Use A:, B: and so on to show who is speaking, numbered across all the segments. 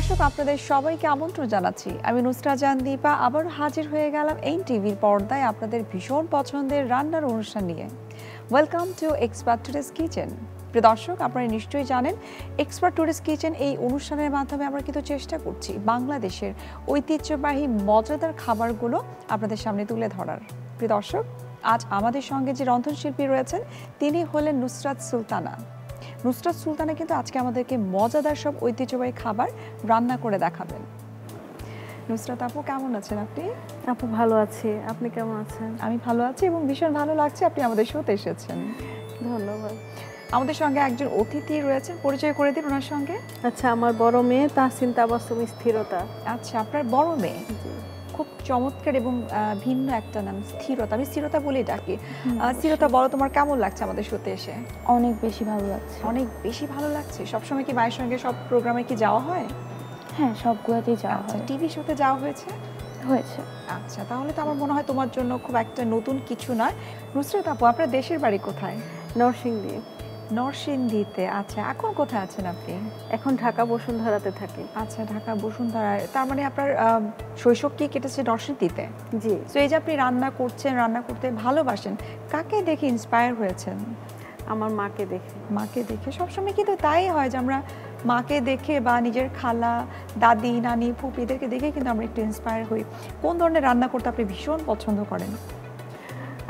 A: দর্শক আপনাদের সবাইকে আমন্ত্রণ জানাচ্ছি। আমি নুসরাত জাহান দীপা আবার হাজির হয়ে গেলাম NTVর পর্দায় আপনাদের ভীষণ পছন্দের রান্নার অনুষ্ঠান নিয়ে। Welcome to expert today's kitchen. প্রিয় দর্শক, আপনারা নিশ্চয়ই জানেন এক্সপার্ট টুডেস কিচেন এই অনুষ্ঠানের মাধ্যমে আমরা কিন্তু চেষ্টা করছি বাংলাদেশের ঐতিহ্যবাহী মজাদার খাবারগুলো আপনাদের সামনে তুলে ধরার। প্রিয় দর্শক, আজ আমাদের সঙ্গে যে রন্ধনশিল্পী রয়েছেন তিনি হলেন নুসরাত সুলতানা। নুসরাত সুলতানা কিন্তু আজকে আমাদেরকে মজাদার সব ঐতিহ্যবাহী খাবার রান্না করে দেখাবেন। নুসরাত আপু, কেমন আছেন আপনি?
B: আপু ভালো আছি, আপনি কেমন আছেন?
A: আমি ভালো আছি এবং ভীষণ ভালো লাগছে আপনি আমাদের শোতে এসেছেন।
B: ধন্যবাদ।
A: আমাদের সঙ্গে একজন অতিথি রয়েছেন, পরিচয় করে দিন ওনার সঙ্গে।
B: আচ্ছা, আমার বড় মেয়ে তাহসিন তাবাসসুম স্থিরতা।
A: আচ্ছা, আপনার বড় মেয়ে, খুব চমৎকার এবং ভিন্ন একটা নাম স্থিরতা। আমি স্থিরতা বলেই ডাকি। স্থিরতা, বলো তোমার কেমন লাগছে আমাদের শোতে এসে?
B: অনেক বেশি ভালো লাগছে।
A: অনেক বেশি ভালো লাগছে। সবসময় কি মায়ের সঙ্গে সব প্রোগ্রামে কি যাওয়া হয়?
B: হ্যাঁ, সবগুলোতেই যাওয়া হয়।
A: টিভি শোতে যাওয়া হয়েছে?
B: হয়েছে।
A: আচ্ছা, তাহলে তো আমার মনে হয় তোমার জন্য খুব একটা নতুন কিছু নয়। নুসরাত আপু, আপনার দেশের বাড়ি কোথায়?
B: নরসিংদী।
A: নরসিংদীতে। আচ্ছা, এখন কোথায় আছেন আপনি?
B: এখন ঢাকা বসুন্ধরাতে থাকি।
A: আচ্ছা, ঢাকা বসুন্ধরায়। তার মানে আপনার শৈশব কি কেটেছে নরসিংদীতে?
B: জি।
A: তো এই যে আপনি রান্না করছেন, রান্না করতে ভালোবাসেন, কাকে দেখে ইন্সপায়ার হয়েছেন?
B: আমার মাকে দেখে।
A: মাকে দেখে। সবসময় কিন্তু তাই হয় যে আমরা মাকে দেখে বা নিজের খালা, দাদি, নানি, ফুপি এদেরকে দেখে কিন্তু আমরা একটু ইন্সপায়ার হই। কোন ধরনের রান্না করতে আপনি ভীষণ পছন্দ করেন?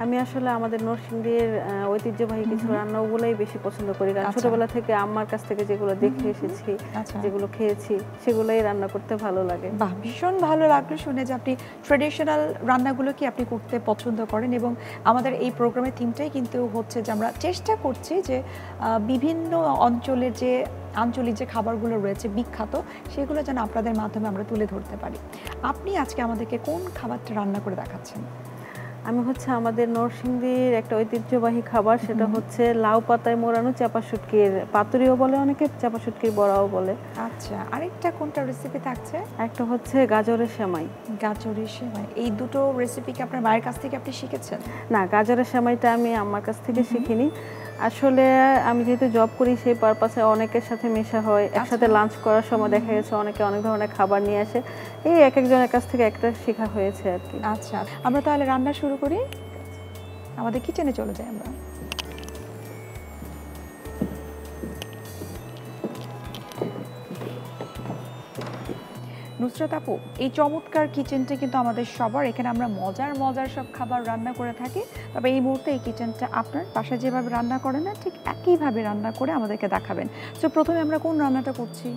B: আমি আসলে আমাদের নরসিংদীর ঐতিহ্যবাহী কিছু রান্নাগুলোই বেশি পছন্দ করি, কারণ ছোটবেলা থেকে আম্মার কাছ থেকে যেগুলো দেখে এসেছি, যেগুলো খেয়েছি, সেগুলোই রান্না করতে ভালো লাগে।
A: বাহ, ভীষণ ভালো লাগলো শুনে যে আপনি ট্রেডিশনাল রান্নাগুলো কি আপনি করতে পছন্দ করেন। এবং আমাদের এই প্রোগ্রামের থিমটাই কিন্তু হচ্ছে যে আমরা চেষ্টা করছি যে বিভিন্ন অঞ্চলের যে আঞ্চলিক যে খাবারগুলো রয়েছে বিখ্যাত, সেগুলো যেন আপনাদের মাধ্যমে আমরা তুলে ধরতে পারি। আপনি আজকে আমাদেরকে কোন খাবারটা রান্না করে দেখাচ্ছেন?
B: আমি হচ্ছে আমাদের নরসিংদীর একটা ঐতিহ্যবাহী খাবার, সেটা হচ্ছে লাউ পাতায় মোড়ানো চাপা শুটকির পাতুরিও বলে অনেকে, চাপা শুটকির বড়াও বলে।
A: আচ্ছা, আরেকটা কোনটা রেসিপি থাকছে?
B: একটা হচ্ছে গাজরের সেমাই।
A: গাজরের সেমাই। এই দুটো রেসিপি কি আপনার মায়ের কাছ থেকে আপনি শিখেছেন?
B: না, গাজরের সেমাইটা আমি আমার কাছ থেকে শিখিনি। আসলে আমি যেহেতু জব করি সেই পারপাসে অনেকের সাথে মেশা হয়, একসাথে লাঞ্চ করার সময় দেখা গেছে অনেকে অনেক ধরনের খাবার নিয়ে আসে, এই এক একজনের কাছ থেকে একটা শেখা হয়েছে আর কি।
A: আচ্ছা, আমরা তাহলে রান্না শুরু করি। আমাদের কিচেনে চলে যাই আমরা। নুসরাত আপু, এই চমৎকার কিচেনটা কিন্তু আমাদের সবার, এখানে আমরা মজার মজার সব খাবার রান্না করে থাকি। তবে এই মুহূর্তে এই কিচেনটা আপনার বাসায় যেভাবে রান্না করেন না, ঠিক একইভাবে রান্না করে আমাদেরকে দেখাবেন। তো প্রথমে আমরা কোন রান্নাটা করছি?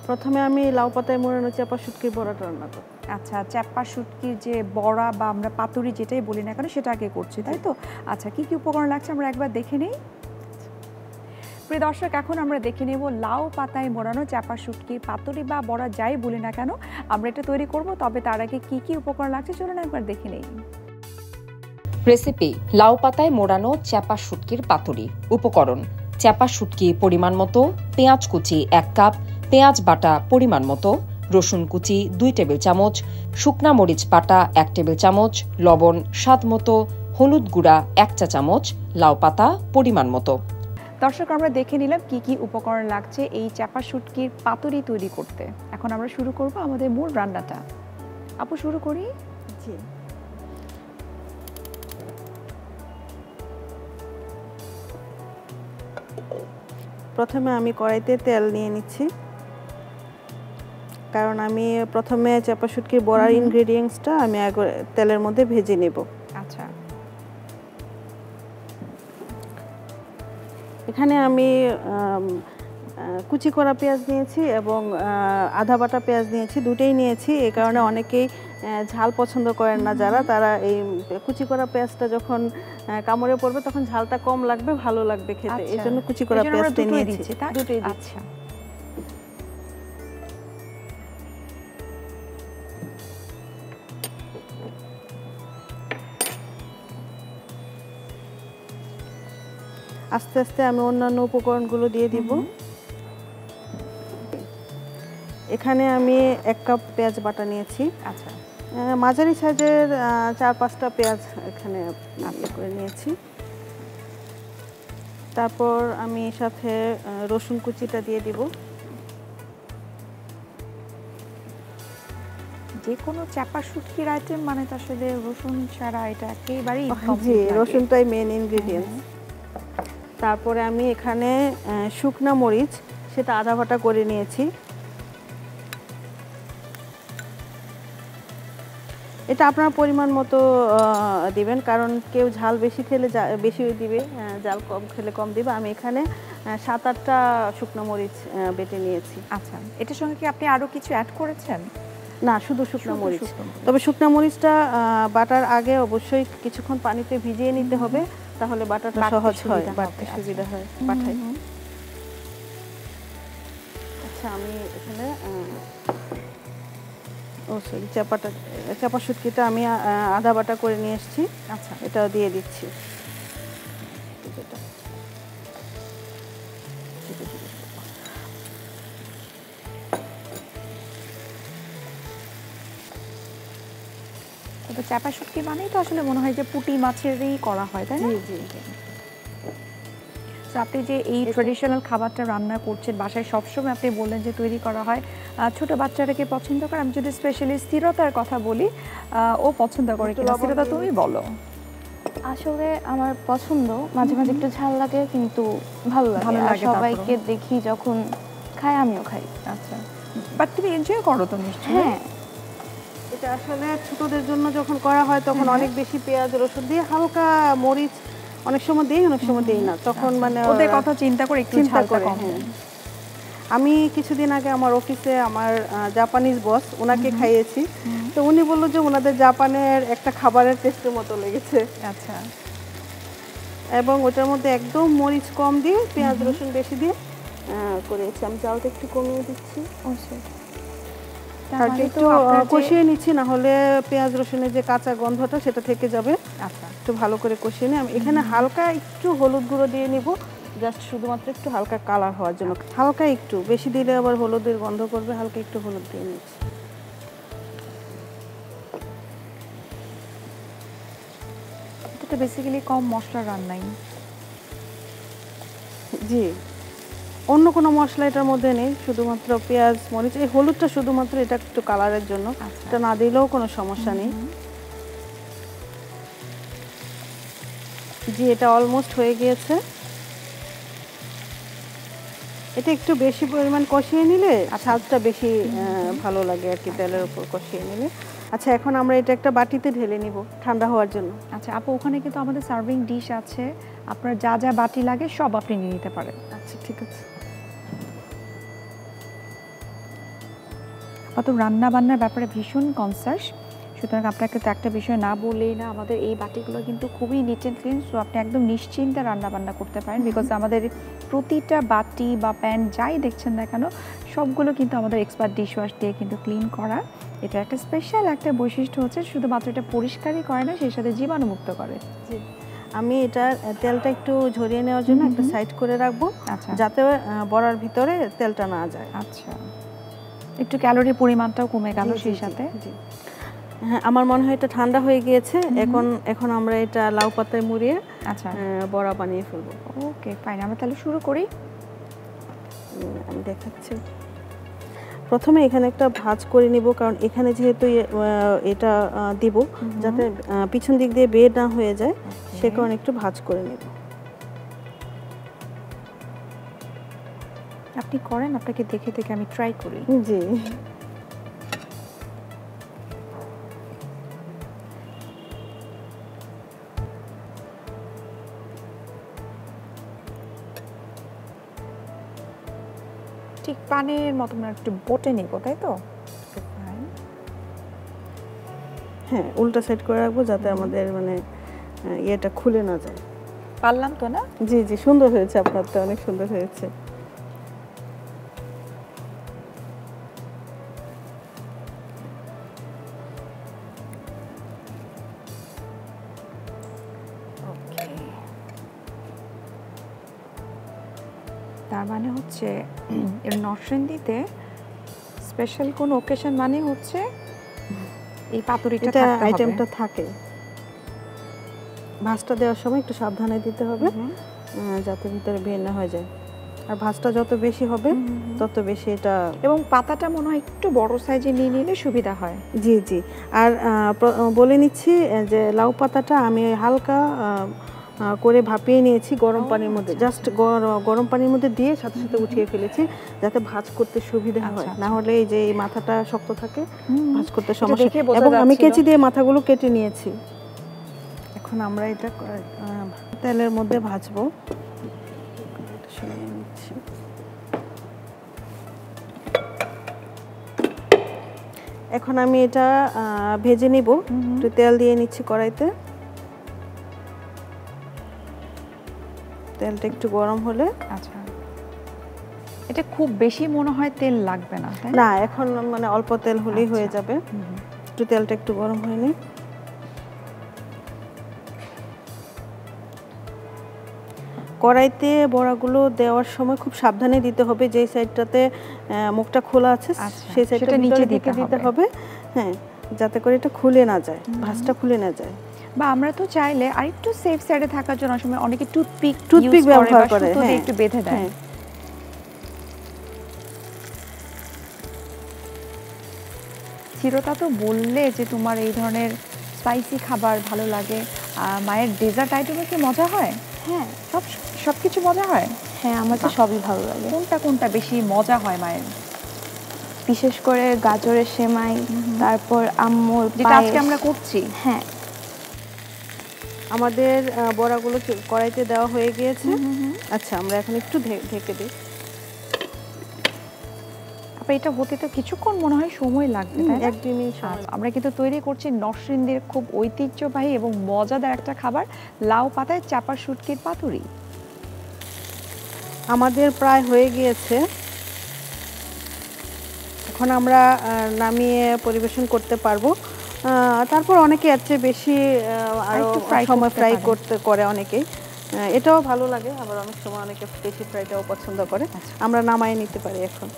B: প্রথমে আমি লাউ পাতায় মোড়ানো চাপা শুটকির বড়াটা রান্না করি।
A: আচ্ছা, চাপা শুটকির যে বড়া বা আমরা পাতুরি যেটাই বলি না কেন সেটা আগে করছি, তাই তো? আচ্ছা, কি কি উপকরণ লাগছে আমরা একবার দেখে নিই। প্রিয় দর্শক, এখন আমরা দেখে নেব লাউ পাতায় মোড়ানো চাপা শুটকির পাতুরি বা বড়া যাই বলি না কেন আমরা এটা তৈরি করব। তবে তার আগে কি কি উপকরণ লাগছে চলুন একবার দেখে নেই।
C: রেসিপি: লাউ পাতায় মোড়ানো চাপা শুটকির পাতুরি। উপকরণ: চাপা শুটকি পরিমাণ মতো, পেঁয়াজ কুচি 1 কাপ, পেঁয়াজ বাটা পরিমাণ মতো, রসুন কুচি 2 টেবিল চামচ, শুকনা মরিচ বাটা 1 টেবিল চামচ, লবণ স্বাদ মতো, হলুদ গুঁড়া 1 চা চামচ, লাউ পাতা পরিমাণ মতো।
A: দর্শক, আমরা দেখে নিলাম কি কি উপকরণ লাগছে এই চাপা শুটকির পাতুরি তৈরি করতে। এখন আমরা শুরু করব আমাদের মূল রান্নাটা। আপু, শুরু করি?
B: জি। প্রথমে আমি কড়াইতে তেল নিয়ে নিচ্ছি, কারণ আমি প্রথমে চাপা শুটকির বড়ার ইনগ্রেডিয়েন্টসটা আমি আগে তেলের মধ্যে ভেজে নেব।
A: আচ্ছা,
B: এখানে আমি কুচি করা পেঁয়াজ নিয়েছি এবং আধা বাটা পেঁয়াজ নিয়েছি, দুটোই নিয়েছি। এই কারণে অনেকেই ঝাল পছন্দ করেন না যারা, তারা এই কুচি করা পেঁয়াজটা যখন কামড়ে পড়বে তখন ঝালটা কম লাগবে, ভালো লাগবে খেতে, এই জন্য কুচি করা পেঁয়াজটা নিয়েছি।
A: দুটোই দিচ্ছি।
B: আস্তে আস্তে আমি অন্যান্য উপকরণগুলো দিয়ে দিব। এখানে আমি 1 কাপ পেঁয়াজ বাটা নিয়েছি।
A: আচ্ছা,
B: মাঝারি সাইজের 4-5টা পেঁয়াজ এখানে করে নিয়েছি। তারপর আমি সাথে রসুন কুচিটা দিয়ে দিব।
A: যে কোনো চাপা শুটকির আইটেম মানে তো আসলে রসুন ছাড়া এটা একেবারেই
B: জি,
A: incomplete লাগে।
B: রসুনটাই মেন ইনগ্রেডিয়েন্টস। তারপরে আমি এখানে শুকনা মরিচ সেটা আধা বাটা করে নিয়েছি। এটা আপনার পরিমাণ মতো দিবেন, কারণ কেউ ঝাল বেশি খেলে বেশি দিবে, ঝাল কম খেলে কম দিবে। আমি এখানে 7-8টা শুকনো মরিচ বেটে নিয়েছি।
A: আচ্ছা, এটার সঙ্গে কি আপনি আরো কিছু অ্যাড করেছেন?
B: না, শুধু শুকনো
A: শুধু
B: মরিচ।
A: শুকনো মরিচ।
B: তবে শুকনো মরিচটা বাটার আগে অবশ্যই কিছুক্ষণ পানিতে ভিজিয়ে নিতে হবে, তাহলে বাটাটা
A: বাটতে
B: সহজ হয়,
A: সুবিধা
B: বাটতে
A: হবে।
B: সুবিধা হয় পাঠায়। আচ্ছা, আমি এখানে চাপা শুটকিটা আমি আধা বাটা করে নিয়ে এসেছি।
A: আচ্ছা,
B: এটাও দিয়ে দিচ্ছি।
A: তবে চাপা শুটকি মানেই তো আসলে মনে হয় যে পুঁটি মাছেরই করা হয়, তাই না?
B: জি জি।
A: তো আপনি যে এই ট্রেডিশনাল খাবারটা রান্না করছেন বাসায়, সবসময় আপনি বললেন যে তৈরি করা হয়, ছোট বাচ্চারা কি পছন্দ করে? আমি যদি স্পেশালি স্থিরতার কথা বলি, ও পছন্দ করে কিনা? স্থিরতা তুমি বলো।
D: আসলে আমার পছন্দ, মাঝে মাঝে একটু ঝাল লাগে কিন্তু ভালো লাগে।
A: ভালো
D: আর
A: লাগে
D: সবাইকে
A: তারপরও।
D: দেখি যখন খায় আমিও খাই।
A: আচ্ছা, বাট তুমি এনজয় করো তো নিশ্চয়ই?
D: হ্যাঁ,
B: এটা আসলে ছোটদের জন্য যখন করা হয় তখন অনেক বেশি পেঁয়াজ রসুন দিয়ে, হালকা মরিচ অনেক সময় দিই, অনেক সময় দিই না, তখন মানে
A: ওদের কথা চিন্তা করে একটু
B: চিন্তা
A: ঝালটা
B: করে।
A: কম
B: হ্যাঁ,
A: দেন।
B: আমি কিছুদিন আগে আমার অফিসে আমার জাপানিজ বস, ওনাকে খাইয়েছি, তো উনি বললো যে ওনাদের জাপানের একটা খাবারের টেস্টের মতো লেগেছে,
A: আচ্ছা,
B: এবং ওটার মধ্যে একদম মরিচ কম দিয়ে পেঁয়াজ রসুন বেশি দিয়ে করেছি। আমি জালটা একটু কমিয়ে দিচ্ছি,
A: অবশ্যই। তার
B: আর
A: মানে
B: একটু
A: তো আপনার যে-
B: কষিয়ে নিচ্ছি, না হলে পেঁয়াজ রসুনের যে কাঁচা গন্ধটা সেটা থেকে যাবে।
A: আচ্ছা,
B: একটু ভালো করে কষিয়ে নিই। আমি এখানে হালকা একটু হলুদ গুঁড়ো দিয়ে নিব, জাস্ট শুধুমাত্র একটু হালকা কালার হওয়ার জন্য। হালকা একটু, বেশি দিলে আবার হলুদের গন্ধ করবে, হালকা একটু হলুদ দিয়ে নিচ্ছি।
A: এটা তো বেসিক্যালি কম মশলা রান্নাই।
B: জি, অন্য কোনো মশলা এটার মধ্যে নেই, শুধুমাত্র পেঁয়াজ মরিচ, এই হলুদটা শুধুমাত্র এটা একটু কালারের জন্য,
A: আচ্ছা।
B: এটা না দিলেও কোনো সমস্যা নেই। জি, এটা অলমোস্ট হয়ে গিয়েছে। এটা একটু বেশি পরিমাণ কষিয়ে নিলে স্বাদটা বেশি ভালো লাগে আর কি, তেলের উপর কষিয়ে নিলে। আচ্ছা, এখন আমরা এটা একটা বাটিতে ঢেলে নিব ঠান্ডা হওয়ার জন্য।
A: আচ্ছা আপু, ওখানে কিন্তু আমাদের সার্ভিং ডিশ আছে, আপনার যা যা বাটি লাগে সব আপনি নিয়ে নিতে পারেন।
B: আচ্ছা, ঠিক আছে।
A: আপা তো রান্না বান্নার ব্যাপারে ভীষণ কনসাস, সুতরাং আপনাকে তো একটা বিষয় না বললেই না, আমাদের এই বাটিগুলো কিন্তু খুবই নিট অ্যান্ড ক্লিন, সো আপনি একদম নিশ্চিন্তে রান্না বান্না করতে পারেন, বিকজ আমাদের প্রতিটা বাটি বা প্যান যাই দেখছেন না কেন সবগুলো কিন্তু আমাদের এক্সপার্ট ডিশ ওয়াশ দিয়ে কিন্তু ক্লিন করা। এটা একটা স্পেশাল একটা বৈশিষ্ট্য হচ্ছে, শুধুমাত্র এটা পরিষ্কারই করে না, সেই সাথে জীবাণুমুক্ত করে।
B: জি, আমি এটা তেলটা একটু ঝরিয়ে নেওয়ার জন্য একটা সাইড করে রাখবো,
A: আচ্ছা,
B: যাতে বড়ার ভিতরে তেলটা না যায়।
A: আচ্ছা, একটু ক্যালোরির পরিমাণটাও কমে গেল
B: জি,
A: সেই
B: জি,
A: সাথে।
B: জি। হ্যাঁ, আমার মনে হয় এটা ঠান্ডা হয়ে গিয়েছে। এখন আমরা এটা লাউ পাতায় মুড়িয়ে
A: আচ্ছা,
B: বড়া বানিয়ে ফেলবো।
A: ওকে ফাইন, আমরা তাহলে শুরু করি।
B: আমি দেখাচ্ছি। প্রথমে এখানে একটা ভাঁজ করে নিব, কারণ এখানে যেহেতু এটা দিব, যাতে পিছন দিক দিয়ে বের না হয়ে যায়, সে কারণে একটু ভাঁজ করে নেব।
A: আপনি করেন, আপনাকে দেখে দেখে আমি ট্রাই করি।
B: জি,
A: ঠিক পানের মতো না, একটু বটে নিব, তাই তো? Fine.
B: হ্যাঁ, উল্টা সাইড করে রাখবো যাতে আমাদের মানে ইয়েটা খুলে না যায়।
A: পারলাম তো না?
B: জি জি, সুন্দর হয়েছে, আপনারটা অনেক সুন্দর হয়েছে।
A: তার মানে হচ্ছে এর নরসিংদীতে স্পেশাল কোন ওকেশন মানে হচ্ছে এই পাতুরিটা
B: এটা
A: থাকতে হবে।
B: আইটেমটা থাকে। ভাঁজটা দেওয়ার সময় একটু সাবধানে দিতে হবে, যাতে ভিতরে বের না হয়ে যায়। আর ভাজটা যত বেশি হবে তত বেশি এটা।
A: এবং পাতাটা মনে হয় একটু বড় সাইজে নিয়ে নিলে সুবিধা হয়।
B: জি জি। আর বলে নিচ্ছি যে লাউ পাতাটা আমি হালকা করে ভাপিয়ে নিয়েছি গরম পানির মধ্যে, জাস্ট গরম পানির মধ্যে দিয়ে সাথে সাথে উঠিয়ে ফেলেছি যাতে ভাজ করতে সুবিধা হয়, না হলে এই যে এই মাথাটা শক্ত থাকে ভাজ করতে সমস্যা। এবং আমি কেচি দিয়ে মাথাগুলো কেটে নিয়েছি। এখন আমরা এটা তেলের মধ্যে ভাজবো। এখন আমি এটা ভেজে নিব। একটু তেল দিয়ে নিচ্ছি কড়াইতে। তেলটা একটু গরম হলে,
A: আচ্ছা, এটা খুব বেশি মনে হয় তেল লাগবে না, তাই
B: না? এখন মানে অল্প তেল হলেই হয়ে যাবে। একটু তেলটা একটু গরম হয়নি। কড়াইতে বড়াগুলো দেওয়ার সময় খুব সাবধানে দিতে হবে, যেই সাইডটাতে মুখটা খোলা আছে সেই সাইডটা নিচে দিতে হবে। হ্যাঁ, যাতে করে এটা খুলে না যায়, ভাঁজটা খুলে না যায়।
A: বা আমরা তো চাইলে আরেকটু সেফ সাইডে থাকার জন্য সময় অনেকে টুথপিক
B: ব্যবহার করে,
A: সুতো দিয়ে একটু বেঁধে দেয়। চিরতা তো বললে যে তোমার এই ধরনের স্পাইসি খাবার ভালো লাগে। মায়ের ডেজার্ট আইটেমে কি মজা হয়?
D: হ্যাঁ,
A: সবকিছু মজা হয়।
D: হ্যাঁ, আমার তো সবই ভালো লাগে।
A: কোনটা বেশি মজা হয় মায়ের?
D: বিশেষ করে গাজরের সেমাই, তারপর আম্মুর
A: যেটা আজকে আমরা করছি।
D: হ্যাঁ,
B: আমাদের বড়াগুলো কড়াইতে দেওয়া হয়ে গিয়েছে। আচ্ছা, আমরা এখন একটু ঢেকে দিই।
A: এটা হতে তো কিছুক্ষণ মনে হয় সময় লাগবে, তাই না?
B: একদিনই।
A: আমরা কিন্তু তৈরি করছি নরসিংদীর খুব ঐতিহ্যবাহী এবং মজাদার একটা খাবার, লাউ পাতায় চাপা শুটকির পাতুরি।
B: আমাদের প্রায় হয়ে গিয়েছে। এখন আমরা নামিয়ে পরিবেশন করতে পারবো। তারপর অনেকে এর চেয়ে বেশি আরো সময় ফ্রাই করে অনেকেই, এটাও ভালো লাগে। আবার অনেক সময় অনেকে বেশি ফ্রাইটাও পছন্দ করে। আমরা নামায়ে নিতে পারি। এখন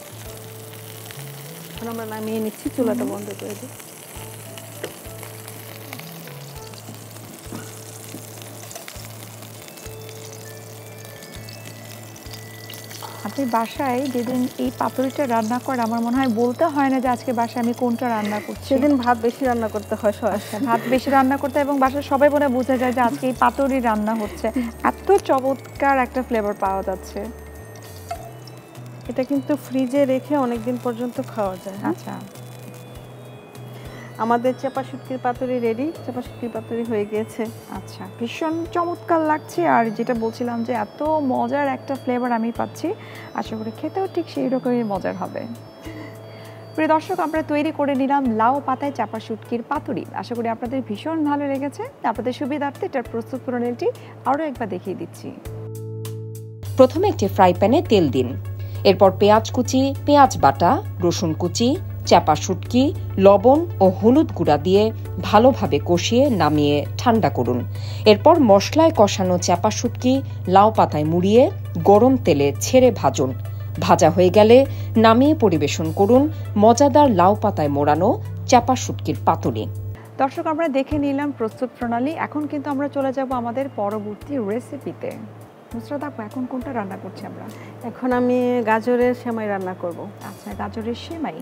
B: আমরা নামিয়ে নিচ্ছি, চুলাটা বন্ধ করে দিই।
A: আপনি বাসায় যেদিন এই পাতুরিটা রান্না করেন, আমার মনে হয় বলতে হয় না যে আজকে বাসায় আমি কোনটা রান্না করছি।
B: সেদিন ভাত বেশি রান্না করতে হয়,
A: ভাত বেশি রান্না করতে, এবং বাসায় সবাই মনে বোঝা যায় যে আজকে এই পাতুরি রান্না হচ্ছে। এত চমৎকার একটা ফ্লেভার পাওয়া যাচ্ছে।
B: এটা কিন্তু ফ্রিজে রেখে অনেকদিন পর্যন্ত খাওয়া যায়।
A: আচ্ছা,
B: আমাদের চাপা শুটকির পাতুরি রেডি। চাপা শুটকির পাতুরি হয়ে গিয়েছে।
A: আচ্ছা, ভীষণ চমৎকার লাগছে। আর যেটা বলছিলাম যে এত মজার একটা ফ্লেভার আমি পাচ্ছি, আশা করি খেতেও ঠিক সেই রকমই মজার হবে। প্রিয় দর্শক, আমরা তৈরি করে নিলাম লাউ পাতায় চাপা শুটকির পাতুরি। আশা করি আপনাদের ভীষণ ভালো লেগেছে। আপনাদের সুবিধার্থে এটার প্রস্তুত প্রণালীটি আরও একবার দেখিয়ে দিচ্ছি।
C: প্রথমে একটি ফ্রাই প্যানে তেল দিন। এরপর পেঁয়াজ কুচি, পেঁয়াজ বাটা, রসুন কুচি, চাপা শুটকি, লবণ ও হলুদ গুঁড়া দিয়ে ভালোভাবে কষিয়ে নামিয়ে ঠান্ডা করুন। এরপর মশলায় কষানো চাপা শুটকি লাউ পাতায় মুড়িয়ে গরম তেলে ছেড়ে ভাজুন। ভাজা হয়ে গেলে নামিয়ে পরিবেশন করুন মজাদার লাউ পাতায় মোড়ানো চাপা শুটকির পাতুরি।
A: দর্শক, আমরা দেখে নিলাম প্রস্তুত প্রণালী। এখন কিন্তু আমরা চলে যাব আমাদের পরবর্তী রেসিপিতে। নুসরাত আপু, এখন কোনটা রান্না করছি আমরা?
B: এখন আমি গাজরের সেমাই রান্না করব।
A: আচ্ছা, গাজরের সেমাই।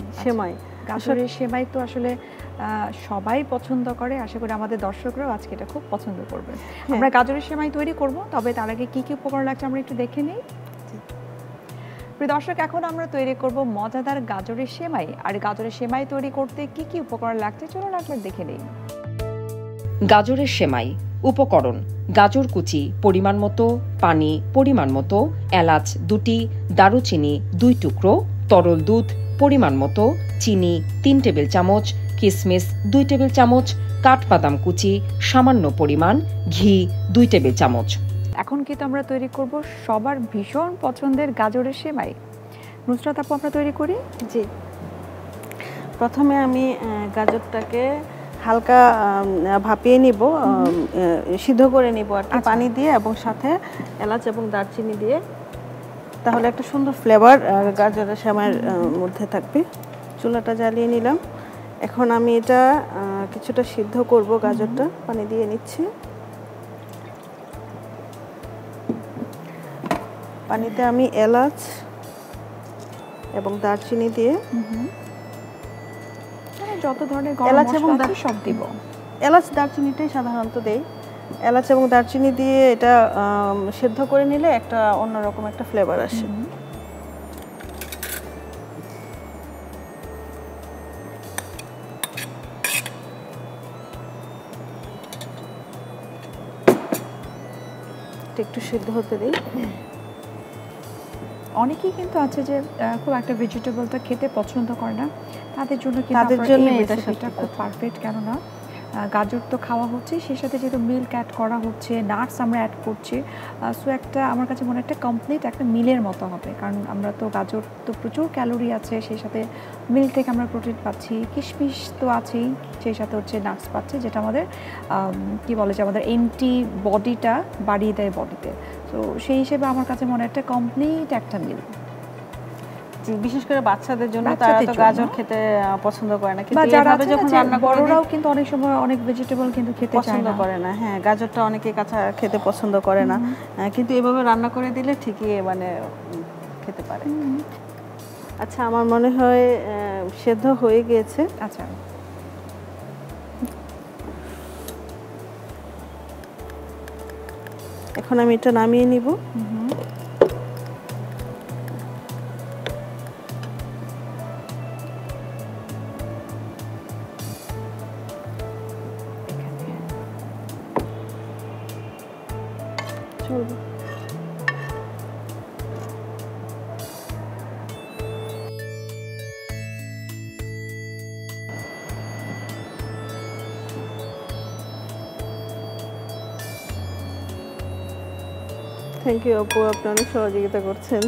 B: গাজরের
A: সেমাই তো আসলে সবাই পছন্দ করে। আশা করি আমাদের দর্শকরাও আজকে এটা খুব পছন্দ করবে। আমরা গাজরের সেমাই তৈরি করব, তবে তার আগে কি কি উপকরণ লাগছে আমরা একটু দেখে নিই। প্রিয় দর্শক, এখন আমরা তৈরি করব মজাদার গাজরের সেমাই। আর গাজরের সেমাই তৈরি করতে কি কি উপকরণ লাগছে চলুন একবার দেখে নিই।
C: গাজরের সেমাই উপকরণ: গাজর কুচি পরিমাণ মতো, পানি পরিমাণ মতো, এলাচ 2টি, দারুচিনি 2 টুকরো, তরল দুধ পরিমাণ মতো, চিনি 3 টেবিল চামচ, কিশমিশ 2 টেবিল চামচ, কাঠবাদাম কুচি সামান্য পরিমাণ, ঘি 2 টেবিল চামচ।
A: এখন কিন্তু আমরা তৈরি করব সবার ভীষণ পছন্দের গাজরের সেমাই। নুসরাত আপু, আমরা তৈরি করি।
B: জি, প্রথমে আমি গাজরটাকে হালকা ভাপিয়ে নিব, সিদ্ধ করে নিব আর কি, পানি দিয়ে এবং সাথে এলাচ এবং দারচিনি দিয়ে। তাহলে একটা সুন্দর ফ্লেভার গাজরের সেমাইয়ের মধ্যে থাকবে। চুলাটা জ্বালিয়ে নিলাম। এখন আমি এটা কিছুটা সিদ্ধ করব। গাজরটা পানি দিয়ে নিচ্ছি। পানিতে আমি এলাচ এবং দারচিনি দিয়ে,
A: মানে যত ধরনের গরম
B: এলাচ এবং
A: মশলা আছে সব দিব।
B: এলাচ দারচিনিটাই সাধারণত দেই। এলাচ এবং দারচিনি দিয়ে এটা সেদ্ধ করে নিলে একটা অন্যরকম একটা ফ্লেভার আসে। একটু সিদ্ধ হতে দিই।
A: অনেকেই কিন্তু আছে যে খুব একটা ভেজিটেবলটা খেতে পছন্দ করে না, তাদের জন্য কিন্তু
B: তাদের
A: আপনার
B: জন্য
A: এই
B: এটা
A: রেসিপিটা খুব পারফেক্ট। কেননা গাজর তো খাওয়া হচ্ছে, সেই সাথে যেহেতু মিল্ক অ্যাড করা হচ্ছে, নাটস আমরা অ্যাড করছি, সো একটা আমার কাছে মনে হয় একটা কমপ্লিট একটা মিলের মতো হবে। কারণ আমরা তো গাজর তো প্রচুর ক্যালোরি আছে, সেই সাথে মিল্ক থেকে আমরা প্রোটিন পাচ্ছি, কিশমিশ তো আছেই, সেই সাথে হচ্ছে নাটস পাচ্ছি, যেটা আমাদের কি বলে যে আমাদের অ্যান্টিবডিটা বাড়িয়ে দেয় বডিতে। তো সেই হিসেবে আমার কাছে মনে হয় একটা কমপ্লিট একটা মিল।
B: বিশেষ করে বাচ্চাদের জন্য, তারা তো গাজর খেতে পছন্দ করে না, কিন্তু
A: এভাবে
B: যখন রান্না করে
A: বড়রাও কিন্তু অনেক সময় অনেক ভেজিটেবল কিন্তু খেতে
B: পছন্দ করে না। হ্যাঁ, গাজরটা অনেকে কাঁচা খেতে পছন্দ করে না, কিন্তু এভাবে রান্না করে দিলে ঠিকই মানে খেতে পারে। আচ্ছা, আমার মনে হয় সেদ্ধ হয়ে গিয়েছে।
A: আচ্ছা,
B: এখন আমি এটা নামিয়ে নিব। চলবে। থ্যাংক ইউ আপু, আপনি অনেক সহযোগিতা করছেন।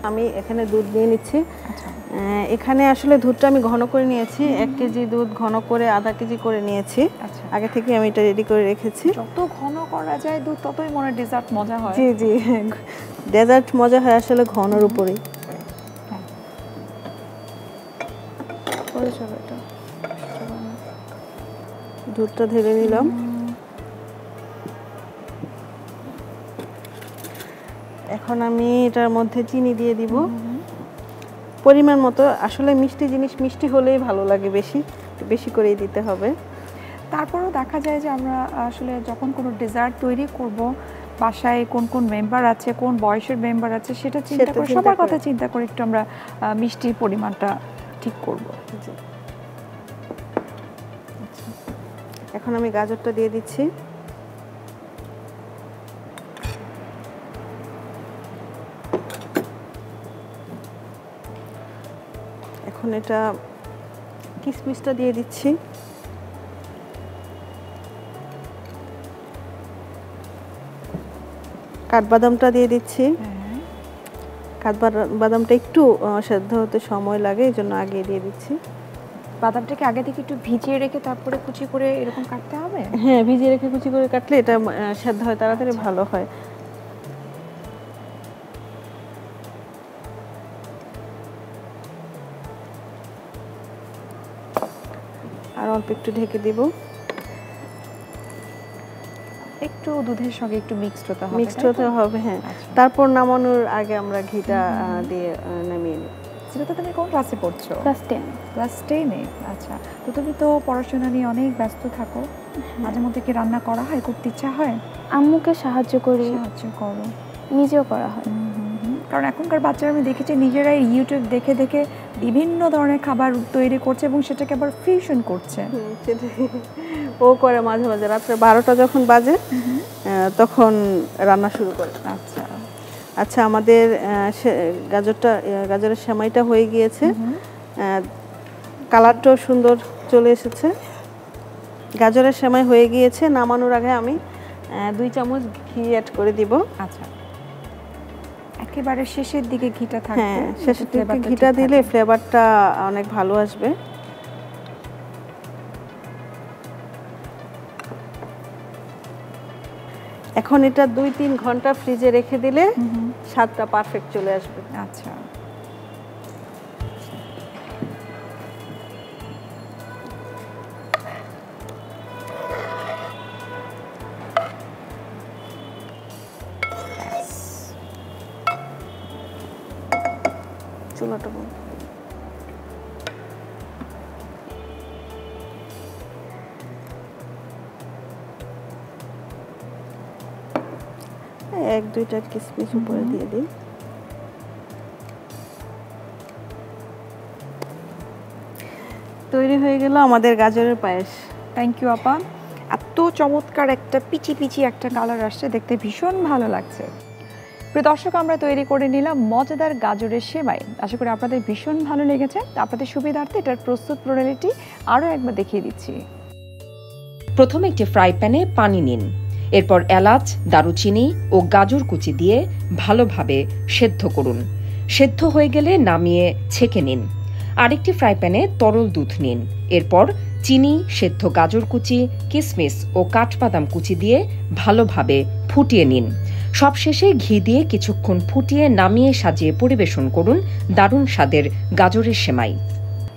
B: আমি এখানে দুধ নিয়ে নিচ্ছি। এখানে আসলে দুধটা আমি ঘন করে নিয়েছি। 1 কেজি দুধ ঘন করে আধা কেজি করে নিয়েছি। আগে থেকে আমি এটা রেডি করে রেখেছি।
A: যত ঘন করা যায় দুধ, ততই মনে ডেজার্ট মজা হয়।
B: জি জি, ডেজার্ট মজা হয় আসলে ঘনর উপরেই। দুধটা ঢেলে নিলাম। এখন আমি এটার মধ্যে চিনি দিয়ে দিব পরিমাণ মতো। আসলে মিষ্টি জিনিস মিষ্টি হলেই ভালো লাগে, বেশি বেশি করেই দিতে হবে।
A: তারপরেও দেখা যায় যে আমরা আসলে যখন কোনো ডেজার্ট তৈরি করব, বাসায় কোন কোন মেম্বার আছে, কোন বয়সের মেম্বার আছে, সেটা চিন্তা করে, সবার কথা চিন্তা করে একটু আমরা মিষ্টির পরিমাণটা ঠিক করব।
B: এখন আমি গাজরটা দিয়ে দিচ্ছি। এখন এটা কিশমিশটা দিয়ে দিচ্ছি। কাঠবাদামটা দিয়ে দিচ্ছি। কাঠবাদামটা একটু সেদ্ধ হতে সময় লাগে, এই জন্য আগে দিয়ে দিচ্ছি।
A: বাদামটাকে আগে থেকে একটু ভিজিয়ে রেখে তারপরে কুচি করে এরকম কাটতে হবে?
B: হ্যাঁ, ভিজিয়ে রেখে কুচি করে কাটলে এটা সেদ্ধ হয় তাড়াতাড়ি, ভালো হয়। আর অল্প একটু ঢেকে দিব।
A: একটু দুধের সঙ্গে একটু মিক্সড হতে হবে।
B: হ্যাঁ, তারপর নামানোর আগে আমরা ঘিটা দিয়ে নামিয়ে নিই।
A: সেটা তুমি কোন ক্লাসে পড়ছো?
D: ক্লাস 10।
A: ক্লাস 10-এ। আচ্ছা, তো তুমি তো পড়াশোনা নিয়ে অনেক ব্যস্ত থাকো, মাঝে মধ্যে কি রান্না করা হয়? করতে ইচ্ছা হয়?
D: আম্মুকে সাহায্য করি,
A: সাহায্য করো,
D: নিজেও করা হয়।
A: কারণ এখনকার বাচ্চারা আমি দেখেছি নিজেরাই ইউটিউব দেখে দেখে বিভিন্ন ধরনের খাবার তৈরি করছে এবং সেটাকে আবার ফিউশন করছে।
B: ও করে মাঝে মাঝে রাত্রে 12টা যখন বাজে তখন রান্না শুরু করে।
A: আচ্ছা
B: আচ্ছা, আমাদের গাজরের সেমাইটা হয়ে গিয়েছে, কালারটাও সুন্দর চলে এসেছে। গাজরের সেমাই হয়ে গিয়েছে। নামানোর আগে আমি 2 চামচ ঘি অ্যাড করে দিব।
A: আচ্ছা, একেবারে শেষের দিকে ঘিটা থাকবে।
B: হ্যাঁ, শেষের দিকে ঘিটা দিলে ফ্লেভারটা অনেক ভালো আসবে। এখন এটা 2-3 ঘন্টা ফ্রিজে রেখে দিলে স্বাদটা পারফেক্ট চলে আসবে।
A: আচ্ছা,
B: চুলাটা বন্ধ। এক দুইটা কিশমিশ উপরে দিয়ে দিই। তৈরি হয়ে গেল আমাদের গাজরের পায়েস।
A: থ্যাংক ইউ আপা। এত চমৎকার একটা পিচি পিচি একটা কালার আসছে, দেখতে ভীষণ ভালো লাগছে। প্রিয় দর্শক, আমরা তৈরি করে নিলাম মজাদার গাজরের সেমাই। আশা করি আপনাদের ভীষণ ভালো লেগেছে। আপনাদের সুবিধার্থে এটার প্রস্তুত প্রণালীটি আরও একবার দেখিয়ে দিচ্ছি।
C: প্রথমে একটি ফ্রাই প্যানে পানি নিন, এরপর এলাচ, দারুচিনি ও গাজর কুচি দিয়ে ভালোভাবে সেদ্ধ করুন। সেদ্ধ হয়ে গেলে নামিয়ে ছেঁকে নিন। আরেকটি ফ্রাই প্যানে তরল দুধ নিন, এরপর চিনি, সেদ্ধ গাজর কুচি, কিশমিশ ও কাঠবাদাম কুচি দিয়ে ভালোভাবে ফুটিয়ে নিন। সবশেষে ঘি দিয়ে কিছুক্ষণ ফুটিয়ে নামিয়ে সাজিয়ে পরিবেশন করুন দারুণ স্বাদের গাজরের সেমাই।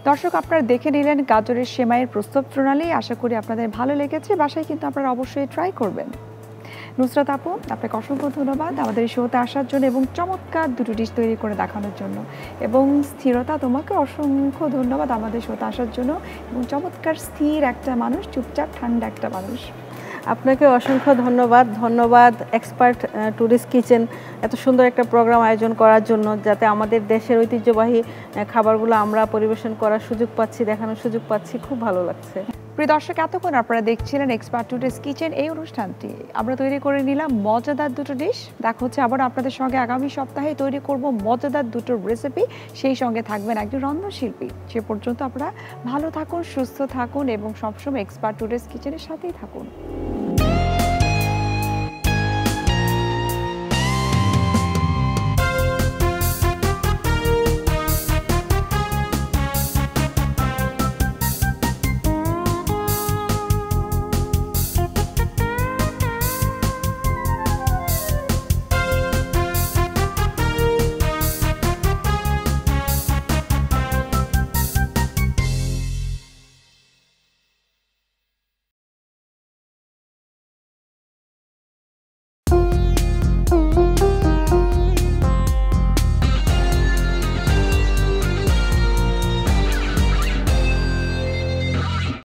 A: দর্শক, আপনারা দেখে নিলেন গাজরের সেমাইয়ের প্রস্তুত প্রণালী। আশা করি আপনাদের ভালো লেগেছে। বাসায় কিন্তু আপনারা অবশ্যই ট্রাই করবেন। নুসরাত আপু, আপনাকে অসংখ্য ধন্যবাদ আমাদের এই শোতে আসার জন্য এবং চমৎকার দুটো ডিশ তৈরি করে দেখানোর জন্য। এবং স্থিরতা, তোমাকে অসংখ্য ধন্যবাদ আমাদের শোতে আসার জন্য এবং চমৎকার স্থির একটা মানুষ, চুপচাপ ঠান্ডা একটা মানুষ।
B: আপনাকে অসংখ্য ধন্যবাদ। ধন্যবাদ এক্সপার্ট ট্যুরিস্ট কিচেন এত সুন্দর একটা প্রোগ্রাম আয়োজন করার জন্য, যাতে আমাদের দেশের ঐতিহ্যবাহী খাবারগুলো আমরা পরিবেশন করার সুযোগ পাচ্ছি, দেখানোর সুযোগ পাচ্ছি। খুব ভালো লাগছে।
A: প্রিয় দর্শক, এতক্ষণ আপনারা দেখছিলেন এক্সপার্ট টুরিস্ট কিচেন। এই অনুষ্ঠানটি আমরা তৈরি করে নিলাম মজাদার দুটো ডিশ। দেখা হচ্ছে আবার আপনাদের সঙ্গে আগামী সপ্তাহে। তৈরি করব মজাদার দুটো রেসিপি, সেই সঙ্গে থাকবেন একজন রন্ধনশিল্পী। সে পর্যন্ত আপনারা ভালো থাকুন, সুস্থ থাকুন এবং সবসময় এক্সপার্ট টুরিস্ট কিচেনের সাথেই থাকুন।